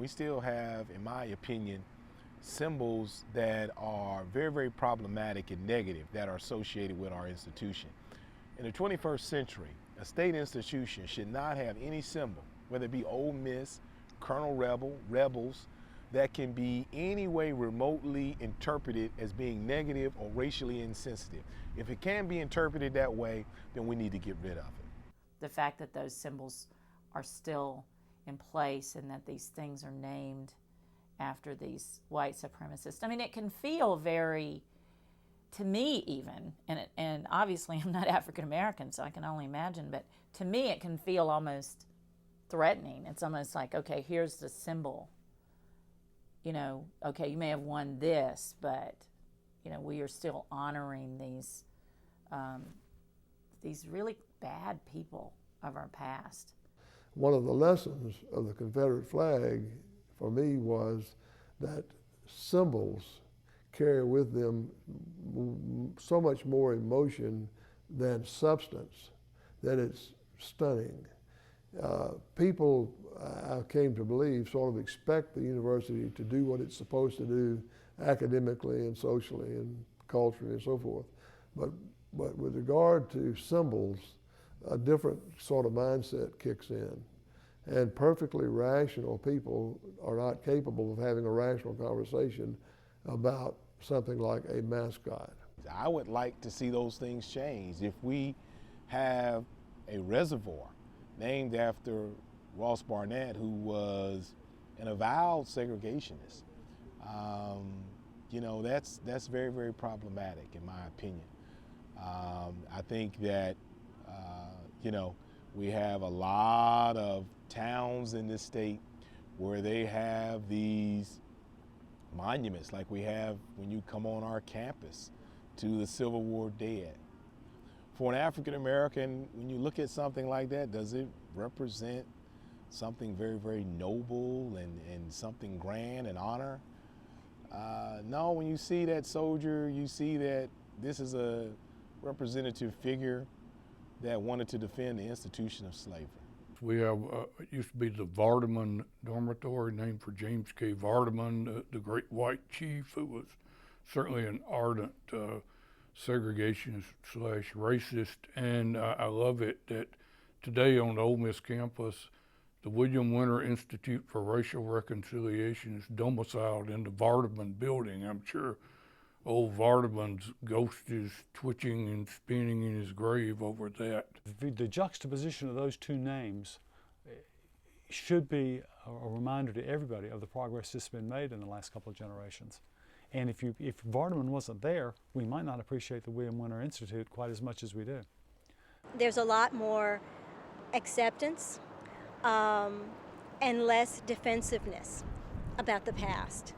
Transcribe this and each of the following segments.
we still have, in my opinion, symbols that are very, very problematic and negative that are associated with our institution. In the 21st century, a state institution should not have any symbol, whether it be Ole Miss, Colonel Rebel, Rebels, that can be any way remotely interpreted as being negative or racially insensitive. If it can be interpreted that way, then we need to get rid of it. The fact that those symbols are still in place and that these things are named after these white supremacists. I mean, it can feel very, to me even, and obviously I'm not African American, so I can only imagine, but to me it can feel almost threatening. It's almost like, okay, here's the symbol. You know, okay, you may have won this, but you know, we are still honoring these really bad people of our past. One of the lessons of the Confederate flag for me was that symbols carry with them so much more emotion than substance that it's stunning. People, I came to believe, sort of expect the university to do what it's supposed to do academically and socially and culturally and so forth. But with regard to symbols, a different sort of mindset kicks in. And perfectly rational people are not capable of having a rational conversation about something like a mascot. I would like to see those things change. If we have a reservoir named after Ross Barnett, who was an avowed segregationist, you know, that's very, very problematic in my opinion. I think that, you know, we have a lot of towns in this state where they have these monuments like we have when you come on our campus to the Civil War dead. For an African American, when you look at something like that, does it represent something very, very noble and something grand and honor? No, when you see that soldier, you see that this is a representative figure that wanted to defend the institution of slavery. We have, it used to be the Vardaman Dormitory, named for James K. Vardaman, the great white chief, who was certainly an ardent segregationist / racist. And I love it that today on the Ole Miss campus, the William Winter Institute for Racial Reconciliation is domiciled in the Vardaman building. I'm sure old Vardaman's ghost is twitching and spinning in his grave over that. The juxtaposition of those two names should be a reminder to everybody of the progress that's been made in the last couple of generations. And if Vardaman wasn't there, we might not appreciate the William Winter Institute quite as much as we do. There's a lot more acceptance and less defensiveness about the past.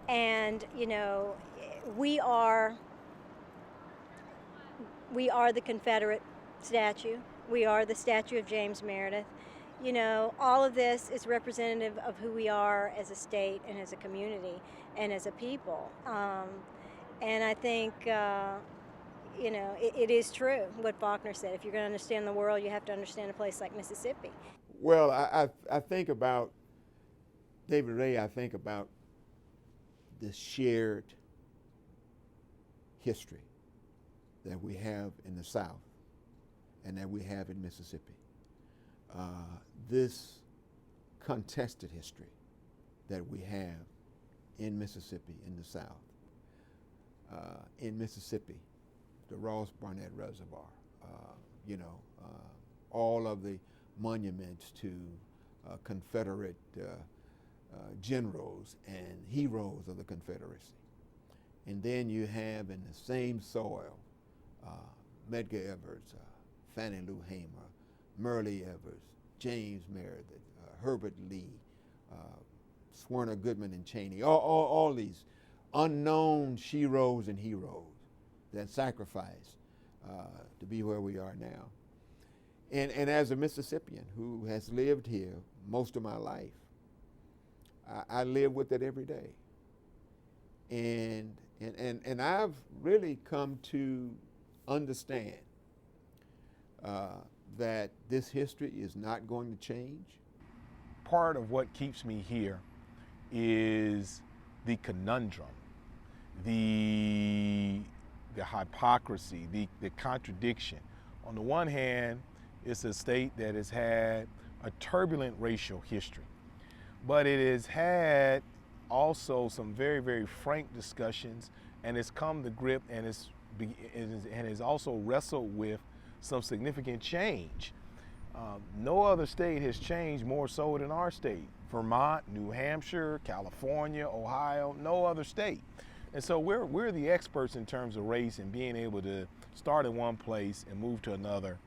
And, you know, we are the Confederate statue. We are the statue of James Meredith. You know, all of this is representative of who we are as a state and as a community and as a people. And I think, you know, it is true what Faulkner said. If you're going to understand the world, you have to understand a place like Mississippi. Well, I think about David Ray, I think about the shared history that we have in the South and that we have in Mississippi. This contested history that we have in Mississippi, in the South. In Mississippi, the Ross Barnett Reservoir, you know, all of the monuments to Confederate generals and heroes of the Confederacy. And then you have in the same soil Medgar Evers, Fannie Lou Hamer, Merle Evers, James Meredith, Herbert Lee, Swerner Goodman and Cheney, all these unknown sheroes and heroes that sacrificed to be where we are now. And as a Mississippian who has lived here most of my life, I live with it every day. And I've really come to understand that this history is not going to change. Part of what keeps me here is the conundrum, the hypocrisy, the contradiction. On the one hand, it's a state that has had a turbulent racial history, but it has had also some very, very frank discussions, and it's come to grip and has also wrestled with some significant change. No other state has changed more so than our state. Vermont, New Hampshire, California, Ohio, no other state. And so we're the experts in terms of race and being able to start in one place and move to another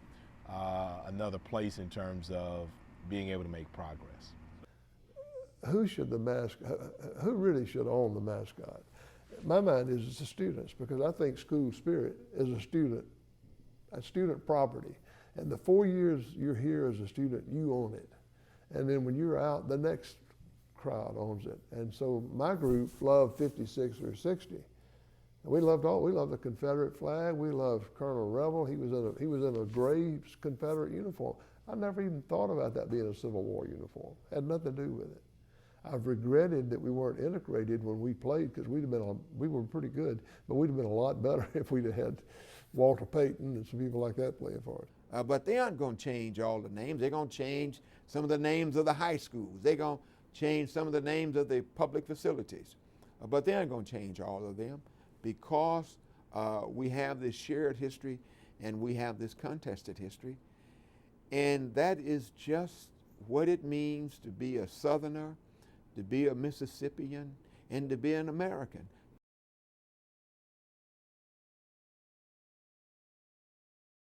place in terms of being able to make progress. Who really should own the mascot? My mind is it's the students, because I think school spirit is a student property. And the 4 years you're here as a student, you own it. And then when you're out, the next crowd owns it. And so my group loved 56 or 60. We loved the Confederate flag. We loved Colonel Rebel. He was in a gray Confederate uniform. I never even thought about that being a Civil War uniform. It had nothing to do with it. I've regretted that we weren't integrated when we played, because we were pretty good, but we'd have been a lot better if we'd have had Walter Payton and some people like that playing for us. But they aren't going to change all the names. They're going to change some of the names of the high schools. They're going to change some of the names of the public facilities. But they aren't going to change all of them, because we have this shared history and we have this contested history. And that is just what it means to be a Southerner, to be a Mississippian, and to be an American.